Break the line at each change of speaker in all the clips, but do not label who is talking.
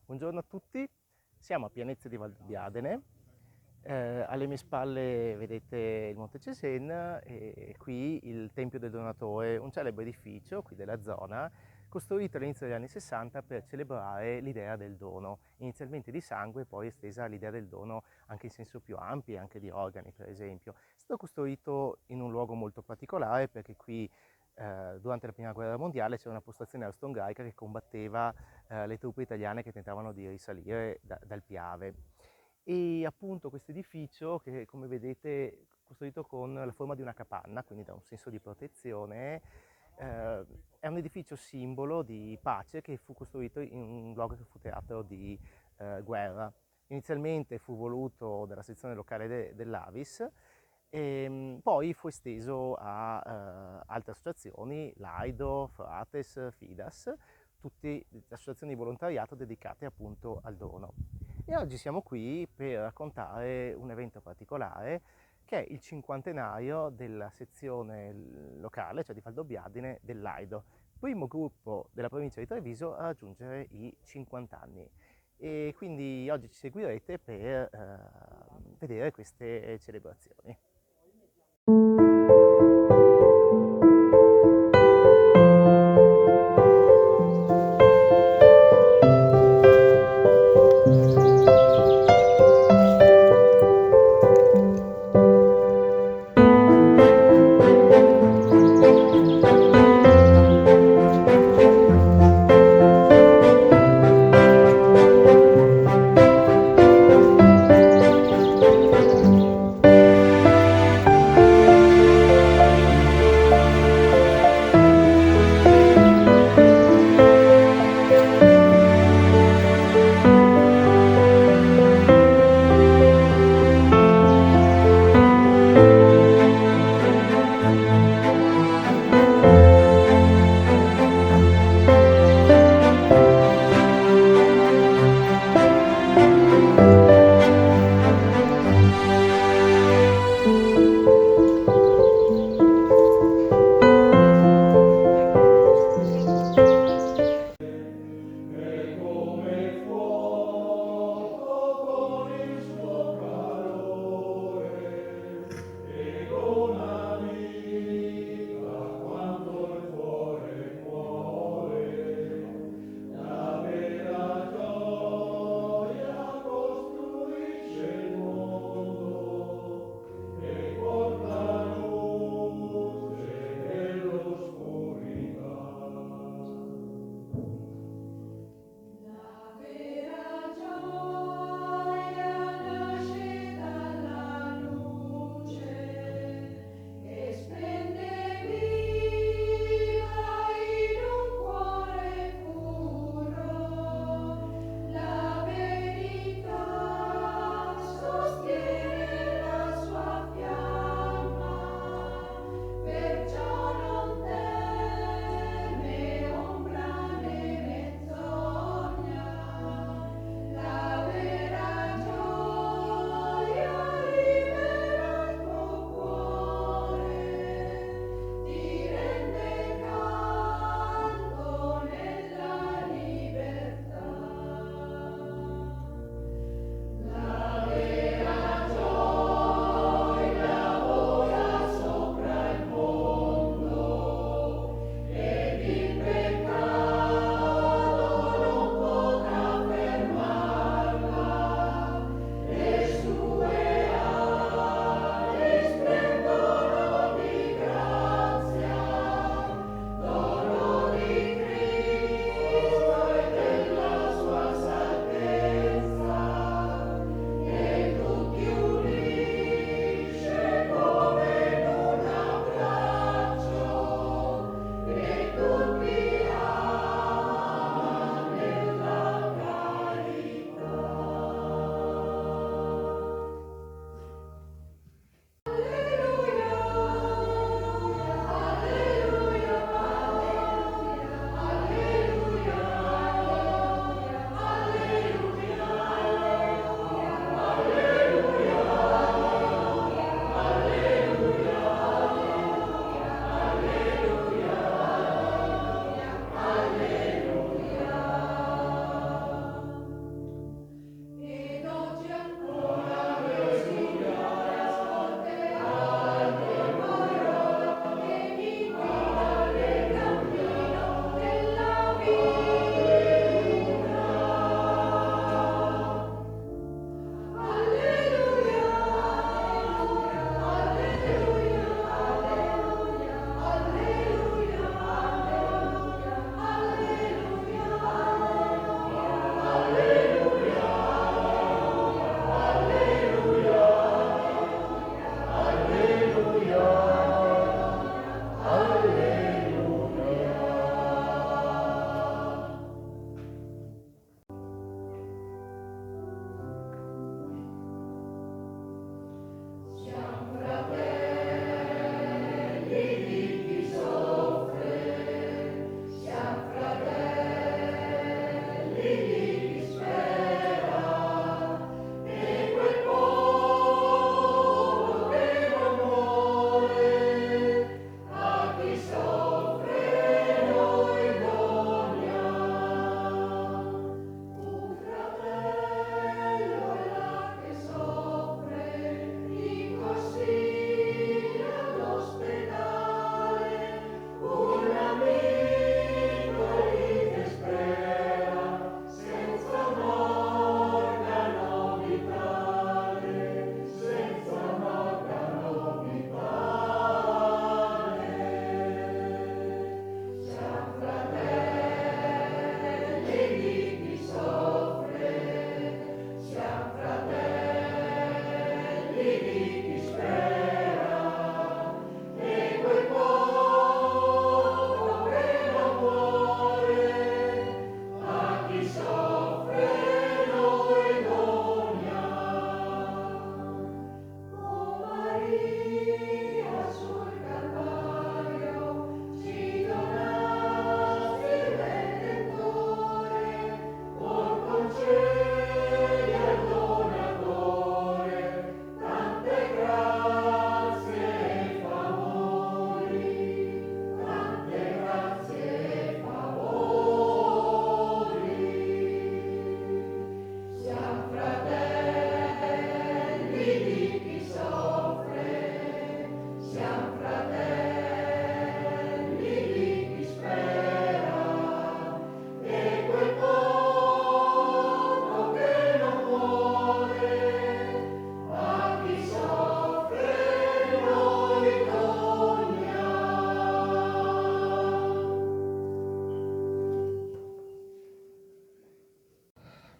Buongiorno a tutti, siamo a Pianezza di Valdobbiadene, alle mie spalle vedete il Monte Cesen e qui il Tempio del Donatore, un celebre edificio qui della zona, costruito all'inizio degli anni 60 per celebrare l'idea del dono, inizialmente di sangue, poi estesa l'idea del dono anche in senso più ampio, anche di organi per esempio. È stato costruito in un luogo molto particolare perché qui durante la Prima Guerra Mondiale c'era una postazione austro-ungarica che combatteva le truppe italiane che tentavano di risalire dal Piave. E appunto questo edificio, che come vedete è costruito con la forma di una capanna, quindi da un senso di protezione, è un edificio simbolo di pace che fu costruito in un luogo che fu teatro di guerra. Inizialmente fu voluto dalla sezione locale dell'Avis, e poi fu esteso a altre associazioni, l'AIDO, Frates, Fidas, tutte associazioni di volontariato dedicate appunto al dono. E oggi siamo qui per raccontare un evento particolare che è il cinquantenario della sezione locale, cioè di Valdobbiadene, dell'AIDO, primo gruppo della provincia di Treviso a raggiungere i 50 anni. E quindi oggi ci seguirete per vedere queste celebrazioni.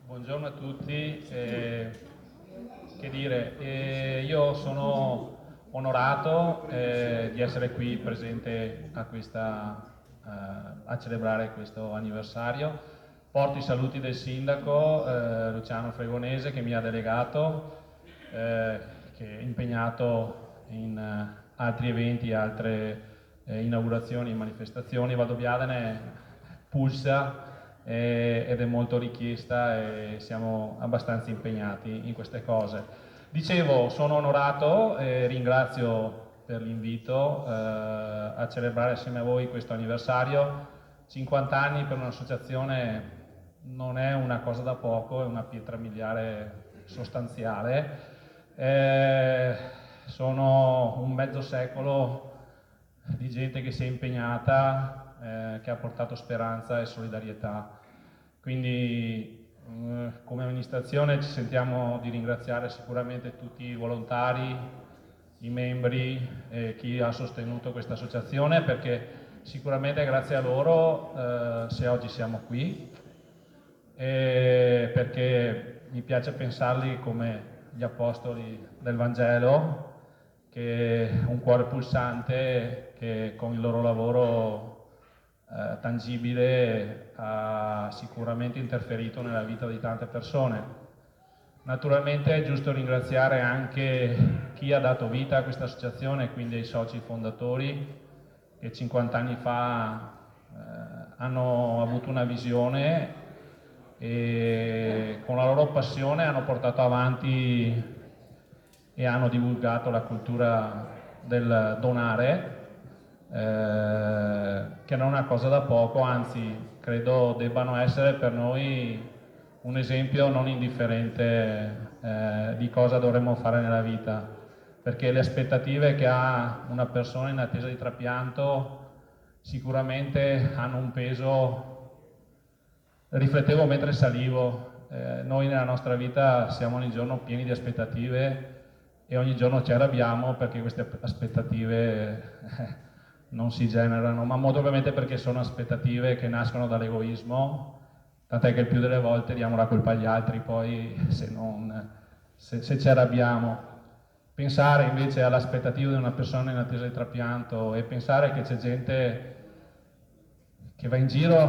Buongiorno a tutti. Che dire, io sono onorato di essere qui presente a celebrare questo anniversario. Porto i saluti del sindaco Luciano Fregonese, che mi ha delegato, che è impegnato in altri eventi, altre inaugurazioni e manifestazioni. Valdobbiadene pulsa ed è molto richiesta e siamo abbastanza impegnati in queste cose. Dicevo, sono onorato e ringrazio per l'invito a celebrare assieme a voi questo anniversario. 50 anni per un'associazione non è una cosa da poco, è una pietra miliare sostanziale. Sono un mezzo secolo di gente che si è impegnata, che ha portato speranza e solidarietà. Quindi come amministrazione ci sentiamo di ringraziare sicuramente tutti i volontari, i membri e chi ha sostenuto questa associazione, perché sicuramente grazie a loro se oggi siamo qui, perché mi piace pensarli come gli apostoli del Vangelo, che un cuore pulsante che con il loro lavoro tangibile ha sicuramente interferito nella vita di tante persone. Naturalmente è giusto ringraziare anche chi ha dato vita a questa associazione, quindi ai soci fondatori che 50 anni fa hanno avuto una visione e con la loro passione hanno portato avanti e hanno divulgato la cultura del donare, che non è una cosa da poco, anzi credo debbano essere per noi un esempio non indifferente di cosa dovremmo fare nella vita, perché le aspettative che ha una persona in attesa di trapianto sicuramente hanno un peso. Riflettevo mentre salivo, noi nella nostra vita siamo ogni giorno pieni di aspettative e ogni giorno ci arrabbiamo perché queste aspettative non si generano, ma molto probabilmente perché sono aspettative che nascono dall'egoismo, tant'è che il più delle volte diamo la colpa agli altri poi se ci arrabbiamo. Pensare invece all'aspettativa di una persona in attesa di trapianto e pensare che c'è gente che va in giro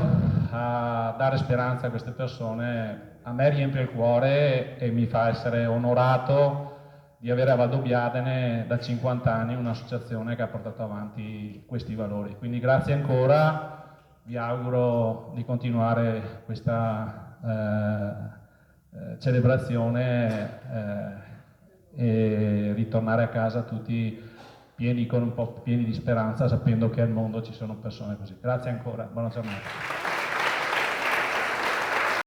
a dare speranza a queste persone, a me riempie il cuore e mi fa essere onorato di avere a Valdobbiadene da 50 anni un'associazione che ha portato avanti questi valori. Quindi grazie ancora, vi auguro di continuare questa celebrazione e ritornare a casa tutti pieni, con un po' pieni di speranza, sapendo che al mondo ci sono persone così. Grazie ancora, buona giornata.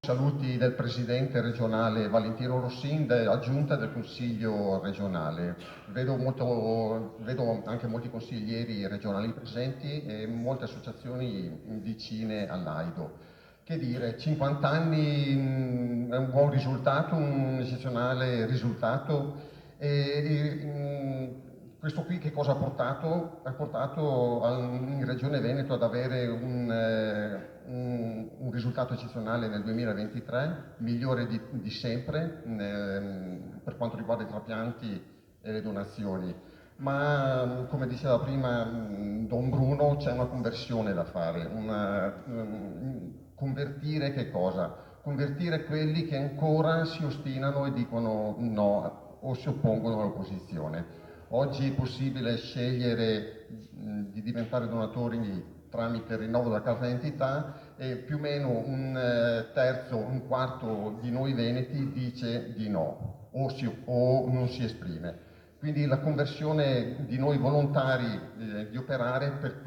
Saluti del Presidente regionale Valentino Rossin, della Giunta del Consiglio regionale. Vedo anche molti consiglieri regionali presenti e molte associazioni vicine all'Aido. Che dire, 50 anni è un buon risultato, un eccezionale risultato. Questo qui che cosa ha portato? Ha portato in Regione Veneto ad avere un risultato eccezionale nel 2023, migliore di sempre per quanto riguarda i trapianti e le donazioni. Ma come diceva prima Don Bruno, c'è una conversione da fare. Convertire che cosa? Convertire quelli che ancora si ostinano e dicono no o si oppongono all'opposizione. Oggi è possibile scegliere di diventare donatori tramite il rinnovo della carta d'identità e più o meno un terzo, un quarto di noi veneti dice di no o non si esprime. Quindi la conversione di noi volontari di operare per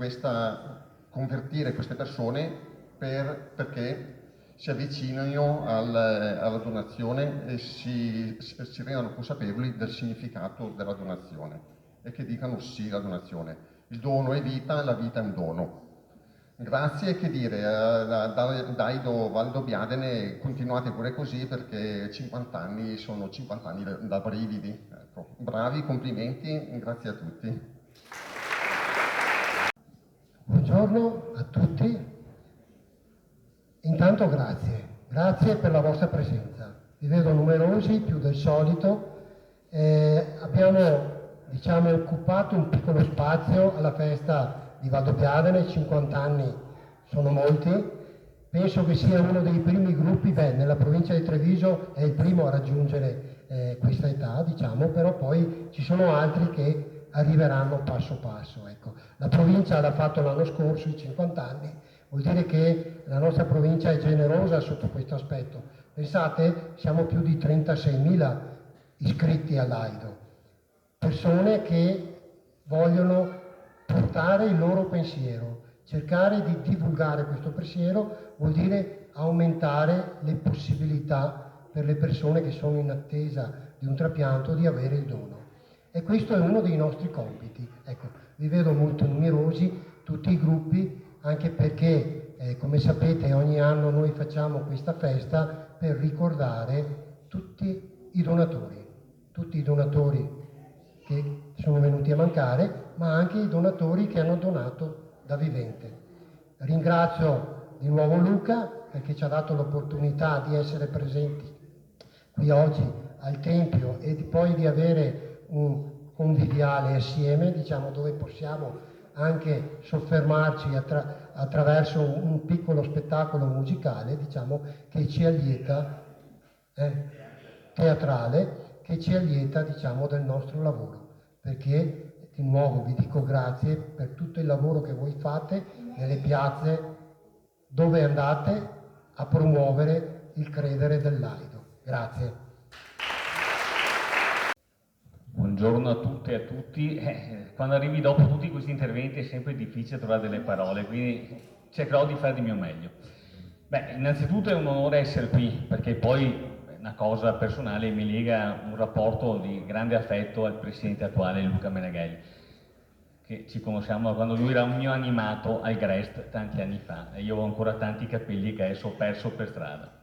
convertire queste persone perché si avvicinino alla donazione e si rendano consapevoli del significato della donazione e che dicano sì alla donazione. Il dono è vita, la vita è un dono. Grazie, che dire, Daido Valdobbiadene, continuate pure così perché 50 anni sono 50 anni da brividi. Ecco. Bravi, complimenti, grazie a tutti.
Buongiorno a tutti. Intanto grazie Grazie per la vostra presenza. Vi vedo numerosi, più del solito. Abbiamo occupato un piccolo spazio alla festa di Valdobbiadene, 50 anni sono molti. Penso che sia uno dei primi gruppi, nella provincia di Treviso è il primo a raggiungere questa età, però poi ci sono altri che arriveranno passo passo. Ecco. La provincia l'ha fatto l'anno scorso, i 50 anni, vuol dire che la nostra provincia è generosa sotto questo aspetto. Pensate, siamo più di 36.000 iscritti all'AIDO, persone che vogliono portare il loro pensiero, cercare di divulgare questo pensiero vuol dire aumentare le possibilità per le persone che sono in attesa di un trapianto di avere il dono. E questo è uno dei nostri compiti. Ecco, vi vedo molto numerosi, tutti i gruppi, anche perché, come sapete, ogni anno noi facciamo questa festa per ricordare tutti i donatori che sono venuti a mancare, ma anche i donatori che hanno donato da vivente. Ringrazio di nuovo Luca perché ci ha dato l'opportunità di essere presenti qui oggi al Tempio e poi di avere un conviviale assieme, dove possiamo anche soffermarci attraverso un piccolo spettacolo musicale, che ci allieta, teatrale, che ci allieta, del nostro lavoro. Perché, di nuovo, vi dico grazie per tutto il lavoro che voi fate nelle piazze dove andate a promuovere il credere dell'Aido. Grazie.
Buongiorno a tutte e a tutti. Quando arrivi dopo tutti questi interventi è sempre difficile trovare delle parole, quindi cercherò di fare di mio meglio. Innanzitutto è un onore essere qui, perché poi una cosa personale mi lega un rapporto di grande affetto al presidente attuale Luca Meneghelli, che ci conosciamo da quando lui era un mio animato al Grest tanti anni fa e io ho ancora tanti capelli che adesso ho perso per strada.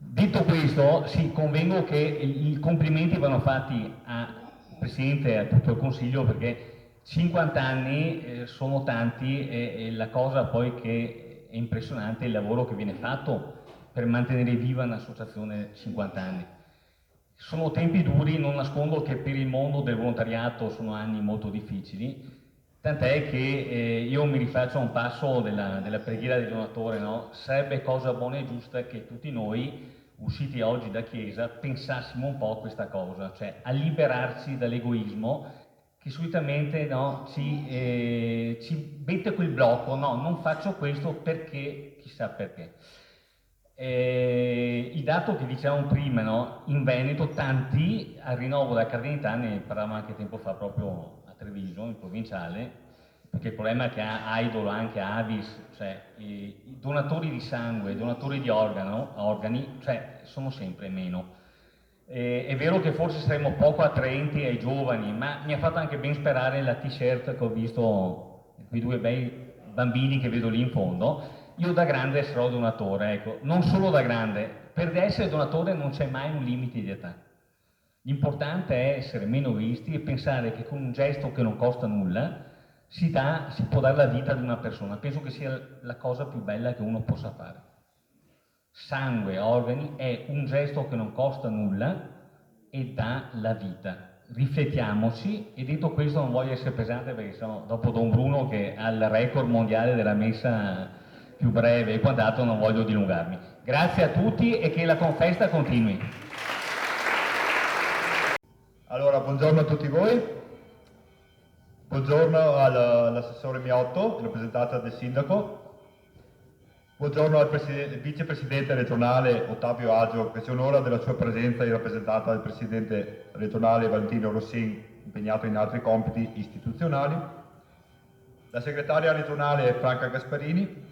Detto questo, sì, convengo che i complimenti vanno fatti al Presidente e a tutto il Consiglio, perché 50 anni sono tanti e la cosa poi che è impressionante è il lavoro che viene fatto per mantenere viva un'associazione 50 anni. Sono tempi duri, non nascondo che per il mondo del volontariato sono anni molto difficili, tant'è che io mi rifaccio a un passo della preghiera del donatore, no? Sarebbe cosa buona e giusta che tutti noi, usciti oggi da chiesa, pensassimo un po' a questa cosa, cioè a liberarci dall'egoismo che solitamente ci mette quel blocco, no, non faccio questo perché, chissà perché. Il dato che dicevamo prima, no? In Veneto tanti al rinnovo della cardinalità, ne parlavamo anche tempo fa proprio a Treviso, in provinciale, perché il problema è che AIDOL, anche Avis, cioè i donatori di sangue, i donatori di organi, cioè sono sempre meno. È vero che forse saremo poco attraenti ai giovani, ma mi ha fatto anche ben sperare la t-shirt che ho visto, quei due bei bambini che vedo lì in fondo. Io da grande sarò donatore, ecco, non solo da grande, per essere donatore non c'è mai un limite di età. L'importante è essere meno egoisti e pensare che con un gesto che non costa nulla si può dare la vita ad una persona. Penso che sia la cosa più bella che uno possa fare. Sangue, organi è un gesto che non costa nulla e dà la vita. Riflettiamoci, e detto questo non voglio essere pesante perché sennò dopo Don Bruno che ha il record mondiale della messa più breve e quant'altro non voglio dilungarmi. Grazie a tutti e che la confesta continui.
Allora, buongiorno a tutti voi, buongiorno all'assessore Miotto, in rappresentanza del sindaco, buongiorno al vicepresidente regionale Ottavio Agio, che si onora della sua presenza in rappresentanza del presidente regionale Valentino Rossin, impegnato in altri compiti istituzionali, la segretaria regionale Franca Gasparini,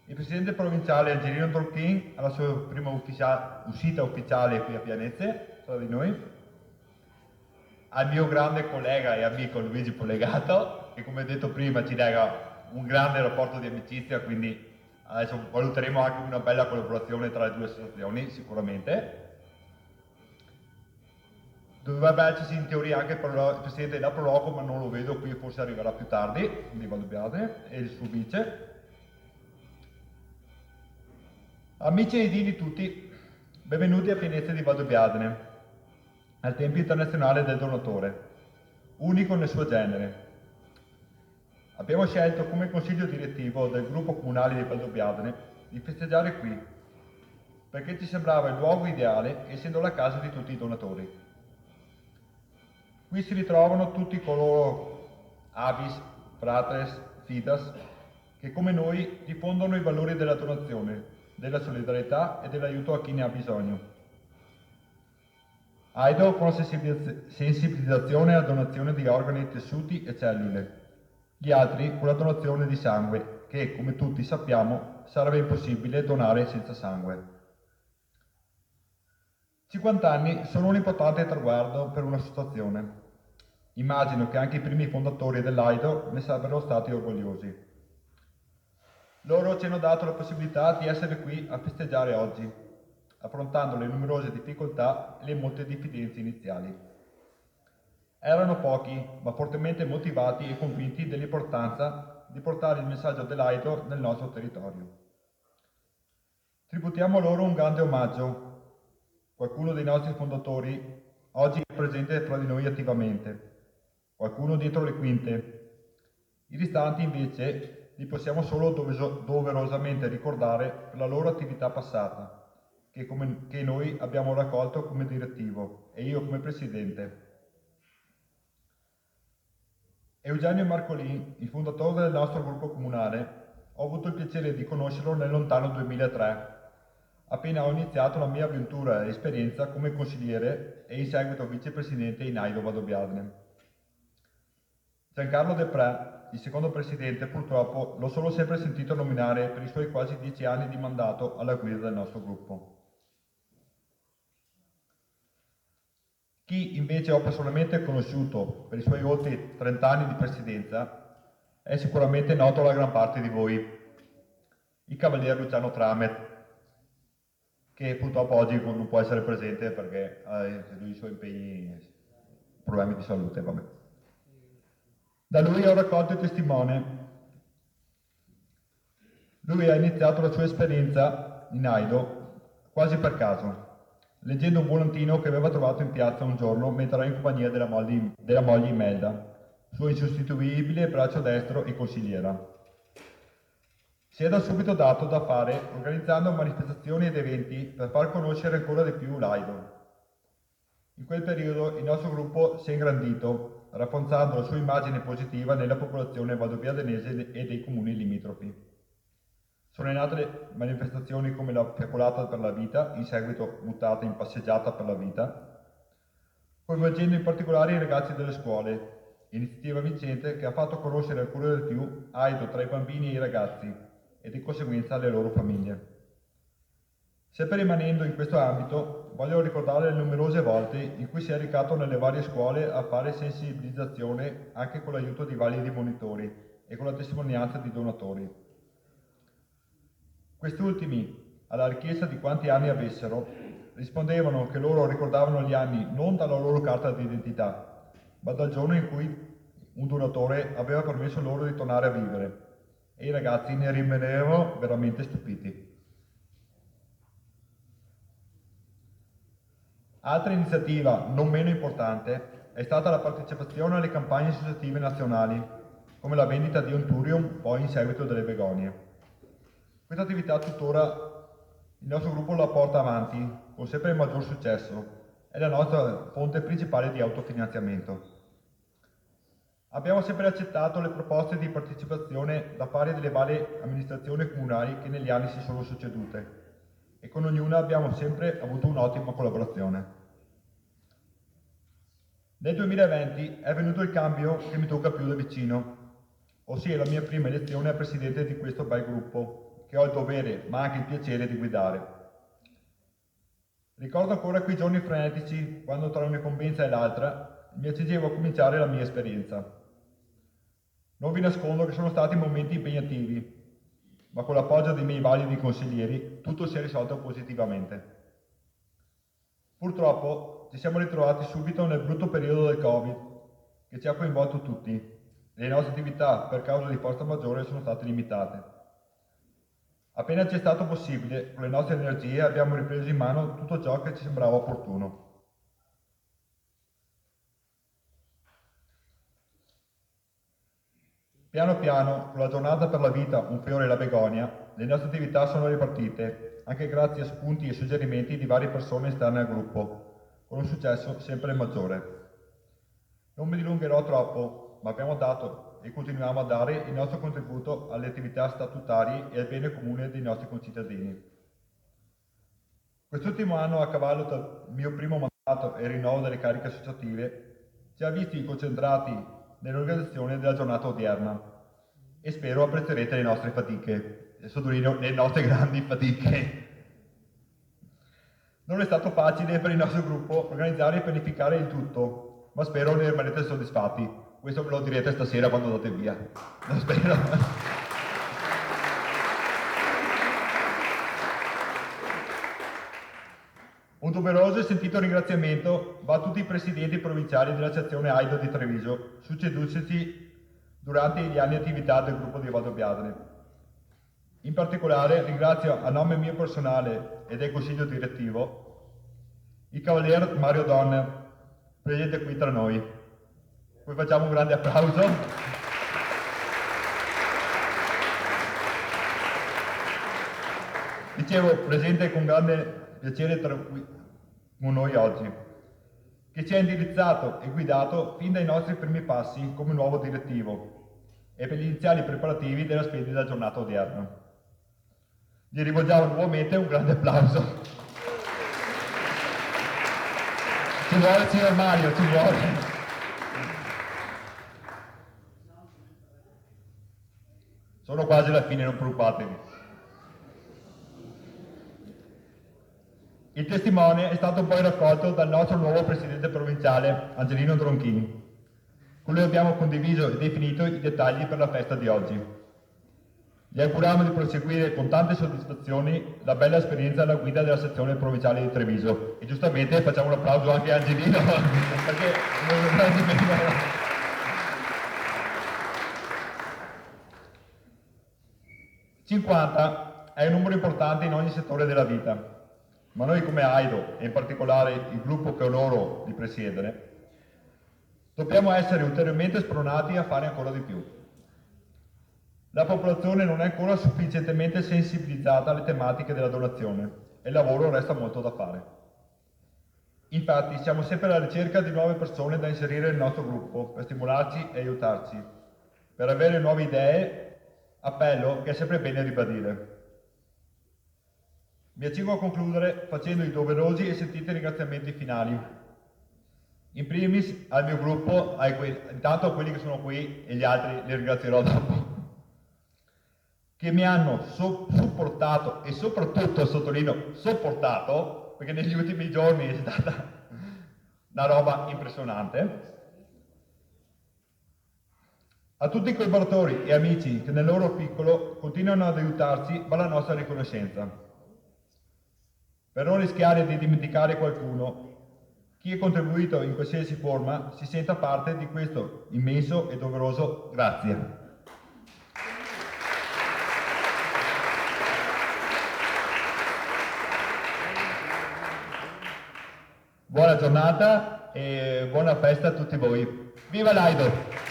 il presidente provinciale Angelino Dolchin alla sua prima uscita ufficiale qui a Pianezze, tra di noi, al mio grande collega e amico Luigi Polegato, che come detto prima ci lega un grande rapporto di amicizia, quindi adesso valuteremo anche una bella collaborazione tra le due associazioni, sicuramente. Dovrebbe esserci in teoria anche il presidente della Proloco, ma non lo vedo qui, forse arriverà più tardi, quindi Valdobbiadene, e il suo vice. Amici e edili tutti, benvenuti a Pienezza di Valdobbiadene, al Tempio Internazionale del Donatore, unico nel suo genere. Abbiamo scelto come consiglio direttivo del gruppo comunale di Valdobbiadene di festeggiare qui, perché ci sembrava il luogo ideale, essendo la casa di tutti i donatori. Qui si ritrovano tutti coloro, avis, fratres, fidas, che come noi diffondono i valori della donazione, della solidarietà e dell'aiuto a chi ne ha bisogno. AIDO con sensibilizzazione alla donazione di organi, tessuti e cellule. Gli altri con la donazione di sangue, che, come tutti sappiamo, sarebbe impossibile donare senza sangue. 50 anni sono un importante traguardo per un'associazione. Immagino che anche i primi fondatori dell'AIDO ne sarebbero stati orgogliosi. Loro ci hanno dato la possibilità di essere qui a festeggiare oggi, affrontando le numerose difficoltà e le molte diffidenze iniziali. Erano pochi, ma fortemente motivati e convinti dell'importanza di portare il messaggio dell'AIDO nel nostro territorio. Tributiamo loro un grande omaggio. Qualcuno dei nostri fondatori oggi è presente fra di noi attivamente, qualcuno dietro le quinte. I restanti invece li possiamo solo doverosamente ricordare per la loro attività passata, che noi abbiamo raccolto come direttivo e io come presidente. Eugenio Marcolin, il fondatore del nostro gruppo comunale, ho avuto il piacere di conoscerlo nel lontano 2003, appena ho iniziato la mia avventura e esperienza come consigliere e in seguito vicepresidente in AIDO Valdobbiadene. Giancarlo Depré, il secondo presidente, purtroppo l'ho solo sempre sentito nominare per i suoi quasi 10 anni di mandato alla guida del nostro gruppo. Chi invece ho personalmente conosciuto per i suoi oltre 30 anni di presidenza è sicuramente noto alla gran parte di voi, il cavaliere Luciano Tramet, che purtroppo oggi non può essere presente perché ha i suoi impegni, problemi di salute, vabbè. Da lui ho raccolto il testimone. Lui ha iniziato la sua esperienza in AIDO quasi per caso, leggendo un volantino che aveva trovato in piazza un giorno mentre era in compagnia della moglie Imelda, suo insostituibile braccio destro e consigliera. Si è da subito dato da fare organizzando manifestazioni ed eventi per far conoscere ancora di più l'AIDO. In quel periodo il nostro gruppo si è ingrandito, rafforzando la sua immagine positiva nella popolazione valdobbiadenese e dei comuni limitrofi. Sono nate manifestazioni come la Fiaccolata per la Vita, in seguito mutata in Passeggiata per la Vita, coinvolgendo in particolare i ragazzi delle scuole, iniziativa vincente che ha fatto conoscere ancora di più AIDO tra i bambini e i ragazzi e di conseguenza le loro famiglie. Sempre rimanendo in questo ambito, voglio ricordare le numerose volte in cui si è recato nelle varie scuole a fare sensibilizzazione anche con l'aiuto di validi monitori e con la testimonianza di donatori. Questi ultimi, alla richiesta di quanti anni avessero, rispondevano che loro ricordavano gli anni non dalla loro carta d'identità, ma dal giorno in cui un donatore aveva permesso loro di tornare a vivere, e i ragazzi ne rimanevano veramente stupiti. Altra iniziativa, non meno importante, è stata la partecipazione alle campagne associative nazionali, come la vendita di Onturium, poi in seguito delle begonie. Questa attività tuttora il nostro gruppo la porta avanti con sempre maggior successo, è la nostra fonte principale di autofinanziamento. Abbiamo sempre accettato le proposte di partecipazione da parte delle varie amministrazioni comunali che negli anni si sono succedute e con ognuna abbiamo sempre avuto un'ottima collaborazione. Nel 2020 è venuto il cambio che mi tocca più da vicino, ossia la mia prima elezione a presidente di questo bel gruppo, che ho il dovere, ma anche il piacere di guidare. Ricordo ancora quei giorni frenetici, quando tra un'incombenza e l'altra mi accingevo a cominciare la mia esperienza. Non vi nascondo che sono stati momenti impegnativi, ma con l'appoggio dei miei validi consiglieri tutto si è risolto positivamente. Purtroppo ci siamo ritrovati subito nel brutto periodo del Covid, che ci ha coinvolto tutti, e le nostre attività per causa di forza maggiore sono state limitate. Appena ci è stato possibile, con le nostre energie abbiamo ripreso in mano tutto ciò che ci sembrava opportuno. Piano piano, con la giornata per la vita, un fiore e la begonia, le nostre attività sono ripartite, anche grazie a spunti e suggerimenti di varie persone esterne al gruppo, con un successo sempre maggiore. Non mi dilungherò troppo, ma abbiamo dato e continuiamo a dare il nostro contributo alle attività statutarie e al bene comune dei nostri concittadini. Quest'ultimo anno, a cavallo tra il mio primo mandato e il rinnovo delle cariche associative, ci ha visti concentrati nell'organizzazione della giornata odierna e spero apprezzerete le nostre fatiche, e sottolineo le nostre grandi fatiche. Non è stato facile per il nostro gruppo organizzare e pianificare il tutto, ma spero ne rimanete soddisfatti. Questo ve lo direte stasera quando andate via. Lo spero. Un doveroso e sentito ringraziamento va a tutti i presidenti provinciali della sezione AIDO di Treviso, succeducisi durante gli anni di attività del gruppo di Valdobbiadene. In particolare ringrazio a nome mio personale e del consiglio direttivo il cavalier Mario Donner, presente qui tra noi. Poi facciamo un grande applauso. Dicevo, presente con grande piacere con noi oggi, che ci ha indirizzato e guidato fin dai nostri primi passi come nuovo direttivo e per gli iniziali preparativi della splendida giornata odierna. Gli rivolgiamo nuovamente un grande applauso. Ci vuole, signor Mario, ci vuole. Sono quasi alla fine, non preoccupatevi. Il testimone è stato poi raccolto dal nostro nuovo presidente provinciale, Angelino Dronchin, con cui abbiamo condiviso e definito i dettagli per la festa di oggi. Gli auguriamo di proseguire con tante soddisfazioni la bella esperienza alla guida della sezione provinciale di Treviso. E giustamente facciamo un applauso anche a Angelino, perché non è di meno. 50 è un numero importante in ogni settore della vita. Ma noi come AIDO, e in particolare il gruppo che onoro di presiedere, dobbiamo essere ulteriormente spronati a fare ancora di più. La popolazione non è ancora sufficientemente sensibilizzata alle tematiche della donazione e il lavoro resta molto da fare. Infatti siamo sempre alla ricerca di nuove persone da inserire nel nostro gruppo per stimolarci e aiutarci, per avere nuove idee, appello che è sempre bene ribadire. Mi accingo a concludere facendo i doverosi e sentiti ringraziamenti finali. In primis al mio gruppo, intanto a quelli che sono qui e gli altri li ringrazierò dopo, che mi hanno supportato e soprattutto, sottolineo, sopportato, perché negli ultimi giorni è stata una roba impressionante. A tutti i collaboratori e amici che nel loro piccolo continuano ad aiutarci va la nostra riconoscenza. Per non rischiare di dimenticare qualcuno, chi ha contribuito in qualsiasi forma si senta parte di questo immenso e doveroso grazie. Buona giornata e buona festa a tutti voi. Viva l'AIDO!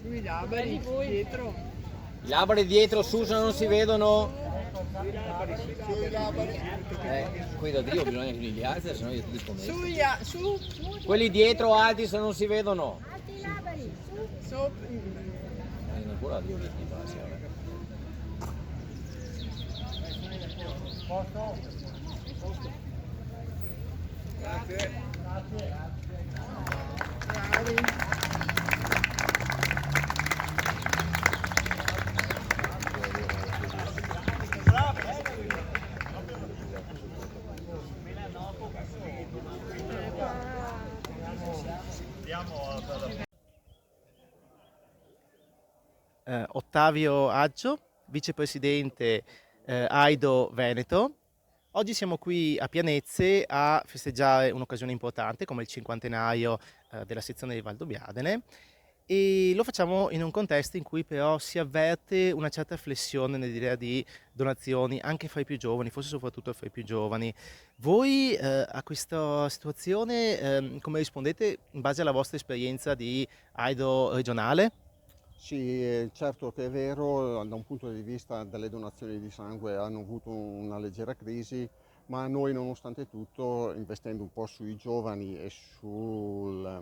Gli alberi dietro.
Gli alberi dietro su, se non si vedono. Qui da Dio bisogna che li alzi, se no io ti dico meglio.
Su.
Quelli dietro alti se non si vedono.
Alti gli alberi, su.
Ancora Dio che ti passi,
Ottavio Aggio, vicepresidente AIDO Veneto. Oggi siamo qui a Pianezze a festeggiare un'occasione importante come il cinquantenario della sezione di Valdobbiadene, e lo facciamo in un contesto in cui però si avverte una certa flessione nell'idea di donazioni anche fra i più giovani, forse soprattutto fra i più giovani. Voi a questa situazione come rispondete in base alla vostra esperienza di AIDO regionale?
Sì, certo che è vero, da un punto di vista delle donazioni di sangue hanno avuto una leggera crisi, ma noi nonostante tutto, investendo un po' sui giovani e sulla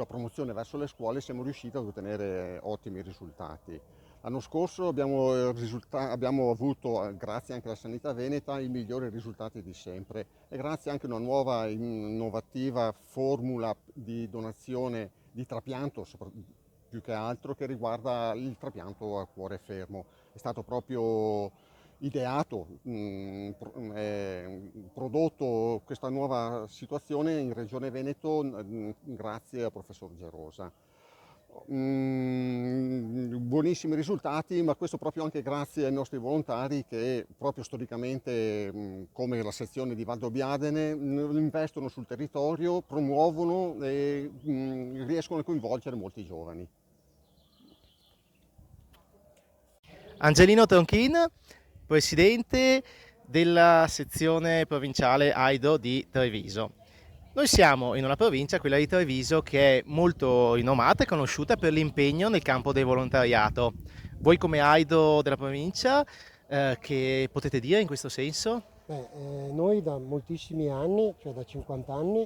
promozione verso le scuole, siamo riusciti ad ottenere ottimi risultati. L'anno scorso abbiamo avuto, grazie anche alla Sanità Veneta, i migliori risultati di sempre, e grazie anche a una nuova innovativa formula di donazione di trapianto, più che altro, che riguarda il trapianto a cuore fermo. È stato proprio ideato, prodotto questa nuova situazione in Regione Veneto grazie al professor Gerosa. Buonissimi risultati, ma questo proprio anche grazie ai nostri volontari che proprio storicamente, come la sezione di Valdobbiadene, investono sul territorio, promuovono e riescono a coinvolgere molti giovani.
Angelino Tronchin, presidente della sezione provinciale AIDO di Treviso. Noi siamo in una provincia, quella di Treviso, che è molto rinomata e conosciuta per l'impegno nel campo del volontariato. Voi come AIDO della provincia, che potete dire in questo senso?
Noi da moltissimi anni, cioè da 50 anni,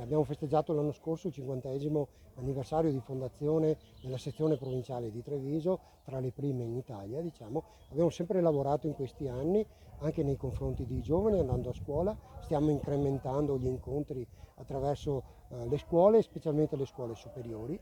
abbiamo festeggiato l'anno scorso il 50° anniversario di fondazione della sezione provinciale di Treviso, tra le prime in Italia, diciamo. Abbiamo sempre lavorato in questi anni anche nei confronti dei giovani, andando a scuola. Stiamo incrementando gli incontri attraverso le scuole, specialmente le scuole superiori.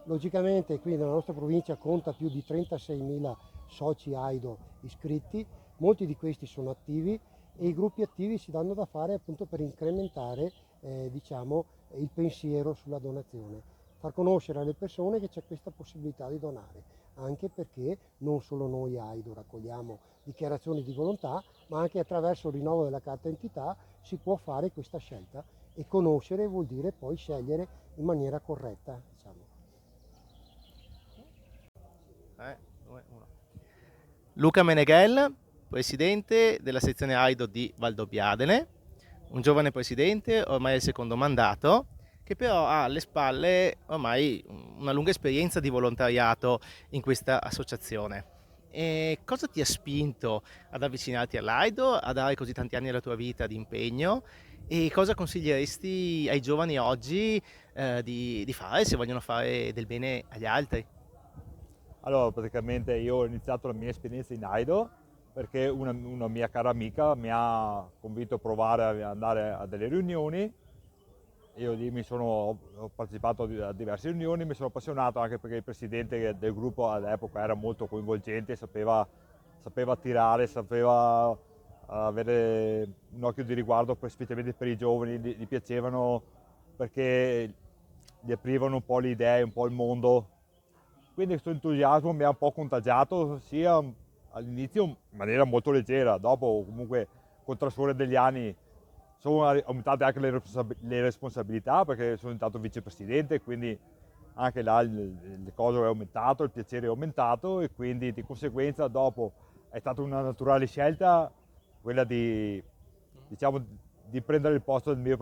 Logicamente qui nella nostra provincia conta più di 36.000 soci AIDO iscritti, molti di questi sono attivi, e i gruppi attivi si danno da fare appunto per incrementare diciamo, il pensiero sulla donazione, far conoscere alle persone che c'è questa possibilità di donare, anche perché non solo noi AIDO raccogliamo dichiarazioni di volontà, ma anche attraverso il rinnovo della carta identità si può fare questa scelta, e conoscere vuol dire poi scegliere in maniera corretta, diciamo.
Luca Meneghel, presidente della sezione AIDO di Valdobbiadene, un giovane presidente, ormai al secondo mandato, che però ha alle spalle ormai una lunga esperienza di volontariato in questa associazione. E cosa ti ha spinto ad avvicinarti all'AIDO, a dare così tanti anni alla tua vita di impegno, e cosa consiglieresti ai giovani oggi di fare se vogliono fare del bene agli altri?
Allora, praticamente io ho iniziato la mia esperienza in AIDO perché una mia cara amica mi ha convinto a provare ad andare a delle riunioni. Io lì ho partecipato a diverse riunioni, mi sono appassionato anche perché il presidente del gruppo all'epoca era molto coinvolgente, sapeva attirare, sapeva avere un occhio di riguardo specialmente per i giovani, gli piacevano perché gli aprivano un po' le idee, un po' il mondo. Quindi questo entusiasmo mi ha un po' contagiato, sia all'inizio in maniera molto leggera, dopo comunque col trascorrere degli anni sono aumentate anche le responsabilità perché sono diventato vicepresidente, quindi anche là il coso è aumentato, il piacere è aumentato, e quindi di conseguenza dopo è stata una naturale scelta quella di prendere il posto del mio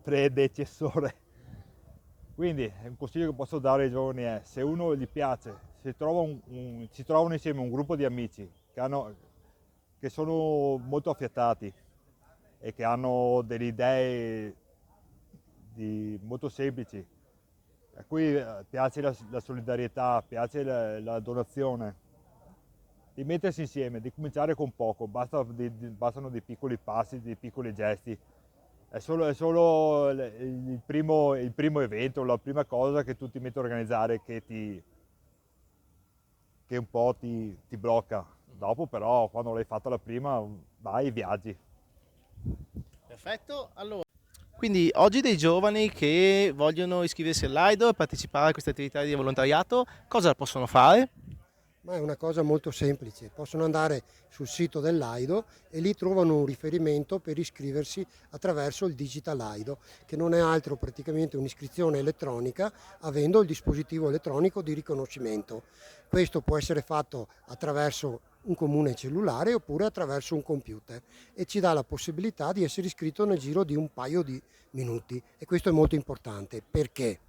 predecessore. Quindi un consiglio che posso dare ai giovani è: se uno gli piace, si trovano insieme un gruppo di amici che sono molto affiatati e che hanno delle idee molto semplici, a cui piace la solidarietà, piace la donazione, di mettersi insieme, di cominciare con poco, bastano dei piccoli passi, dei piccoli gesti. È solo il primo evento, la prima cosa che tu ti metti a organizzare che un po' ti blocca. Dopo però, quando l'hai fatta la prima, vai e viaggi.
Perfetto, allora. Quindi oggi dei giovani che vogliono iscriversi all'Aido e partecipare a queste attività di volontariato, cosa possono fare?
Ma è una cosa molto semplice, possono andare sul sito dell'Aido e lì trovano un riferimento per iscriversi attraverso il Digital Aido, che non è altro praticamente un'iscrizione elettronica avendo il dispositivo elettronico di riconoscimento. Questo può essere fatto attraverso un comune cellulare oppure attraverso un computer e ci dà la possibilità di essere iscritto nel giro di un paio di minuti e questo è molto importante. Perché?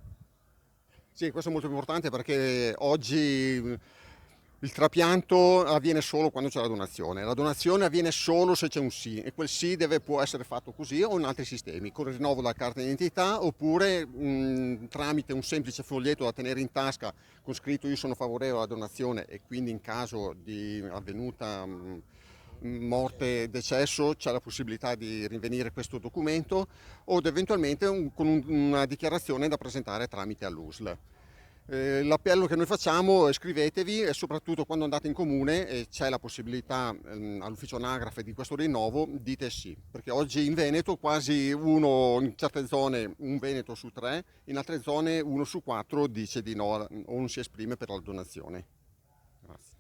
Sì, questo è molto importante perché oggi il trapianto avviene solo quando c'è la donazione avviene solo se c'è un sì e quel sì può essere fatto così o in altri sistemi, con il rinnovo della carta d'identità oppure tramite un semplice foglietto da tenere in tasca con scritto io sono favorevole alla donazione e quindi in caso di avvenuta morte, decesso, c'è la possibilità di rinvenire questo documento o eventualmente con una dichiarazione da presentare tramite all'USL. L'appello che noi facciamo è iscrivetevi e soprattutto quando andate in comune e c'è la possibilità all'ufficio anagrafe di questo rinnovo dite sì, perché oggi in Veneto quasi in certe zone un veneto su 3, in altre zone 1 su 4 dice di no o non si esprime per la donazione. Grazie.